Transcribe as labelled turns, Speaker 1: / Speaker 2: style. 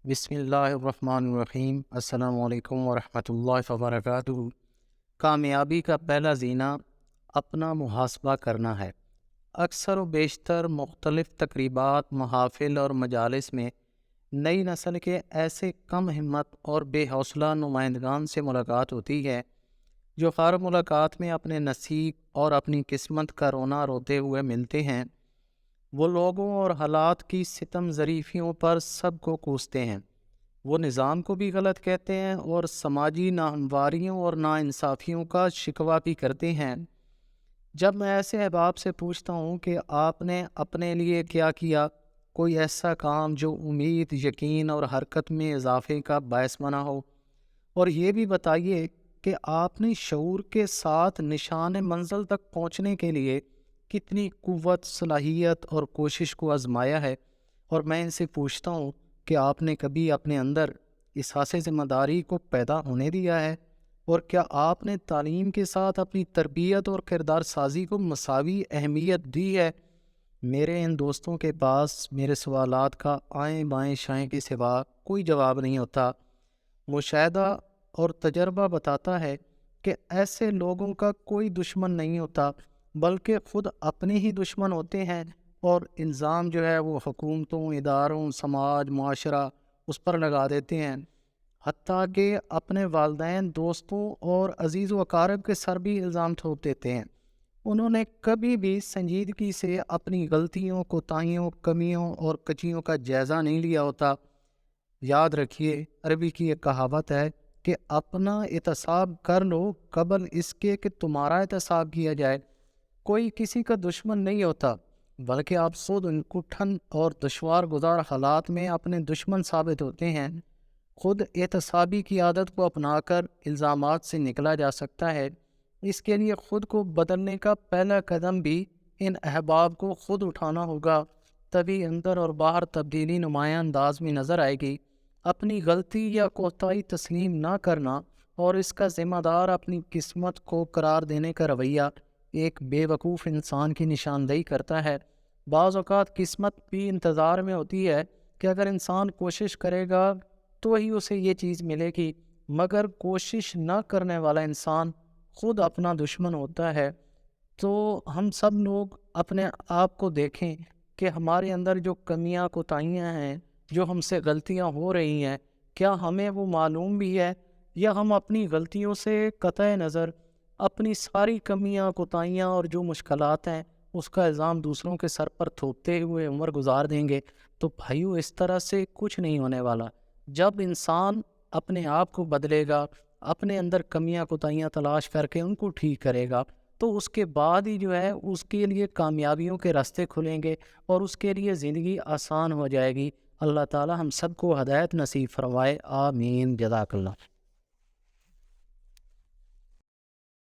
Speaker 1: بسم اللہ الرحمن الرحیم۔ السلام علیکم ورحمۃ اللہ وبرکاتہ۔ کامیابی کا پہلا زینہ اپنا محاسبہ کرنا ہے۔ اکثر و بیشتر مختلف تقریبات، محافل اور مجالس میں نئی نسل کے ایسے کم ہمت اور بے حوصلہ نمائندگان سے ملاقات ہوتی ہے جو ہر ملاقات میں اپنے نصیب اور اپنی قسمت کا رونا روتے ہوئے ملتے ہیں۔ وہ لوگوں اور حالات کی ستم ظریفیوں پر سب کو کوستے ہیں۔ وہ نظام کو بھی غلط کہتے ہیں اور سماجی ناہمواریوں اور ناانصافیوں کا شکوہ بھی کرتے ہیں۔ جب میں ایسے احباب سے پوچھتا ہوں کہ آپ نے اپنے لیے کیا کیا، کوئی ایسا کام جو امید، یقین اور حرکت میں اضافے کا باعث بنا ہو، اور یہ بھی بتائیے کہ آپ نے شعور کے ساتھ نشان منزل تک پہنچنے کے لیے کتنی قوت، صلاحیت اور کوشش کو آزمایا ہے، اور میں ان سے پوچھتا ہوں کہ آپ نے کبھی اپنے اندر احساس ذمہ داری کو پیدا ہونے دیا ہے، اور کیا آپ نے تعلیم کے ساتھ اپنی تربیت اور کردار سازی کو مساوی اہمیت دی ہے؟ میرے ان دوستوں کے پاس میرے سوالات کا آئیں بائیں شائیں کے سوا کوئی جواب نہیں ہوتا۔ مشاہدہ اور تجربہ بتاتا ہے کہ ایسے لوگوں کا کوئی دشمن نہیں ہوتا، بلکہ خود اپنے ہی دشمن ہوتے ہیں، اور الزام جو ہے وہ حکومتوں، اداروں، سماج، معاشرہ اس پر لگا دیتے ہیں۔ حتیٰ کہ اپنے والدین، دوستوں اور عزیز و اقارب کے سر بھی الزام ٹھوک دیتے ہیں۔ انہوں نے کبھی بھی سنجیدگی سے اپنی غلطیوں، کوتاہیوں، کمیوں اور کچیوں کا جائزہ نہیں لیا ہوتا۔ یاد رکھیے، عربی کی ایک کہاوت ہے کہ اپنا احتساب کر لو قبل اس کے کہ تمہارا احتساب کیا جائے۔ کوئی کسی کا دشمن نہیں ہوتا، بلکہ آپ خود ان کٹھن اور دشوار گزار حالات میں اپنے دشمن ثابت ہوتے ہیں۔ خود احتسابی کی عادت کو اپنا کر الزامات سے نکلا جا سکتا ہے۔ اس کے لیے خود کو بدلنے کا پہلا قدم بھی ان احباب کو خود اٹھانا ہوگا، تبھی اندر اور باہر تبدیلی نمایاں انداز میں نظر آئے گی۔ اپنی غلطی یا کوتاہی تسلیم نہ کرنا اور اس کا ذمہ دار اپنی قسمت کو قرار دینے کا رویہ ایک بے وقوف انسان کی نشاندہی کرتا ہے۔ بعض اوقات قسمت بھی انتظار میں ہوتی ہے کہ اگر انسان کوشش کرے گا تو ہی اسے یہ چیز ملے گی، مگر کوشش نہ کرنے والا انسان خود اپنا دشمن ہوتا ہے۔ تو ہم سب لوگ اپنے آپ کو دیکھیں کہ ہمارے اندر جو کمیاں، کوتاہیاں ہیں، جو ہم سے غلطیاں ہو رہی ہیں، کیا ہمیں وہ معلوم بھی ہے، یا ہم اپنی غلطیوں سے قطع نظر اپنی ساری کمیاں، کوتاہیاں اور جو مشکلات ہیں اس کا الزام دوسروں کے سر پر تھوپتے ہوئے عمر گزار دیں گے؟ تو بھائیو، اس طرح سے کچھ نہیں ہونے والا۔ جب انسان اپنے آپ کو بدلے گا، اپنے اندر کمیاں، کوتاہیاں تلاش کر کے ان کو ٹھیک کرے گا، تو اس کے بعد ہی جو ہے اس کے لیے کامیابیوں کے راستے کھلیں گے اور اس کے لیے زندگی آسان ہو جائے گی۔ اللہ تعالی ہم سب کو ہدایت نصیب فرمائے، آمین۔ جزاک اللہ۔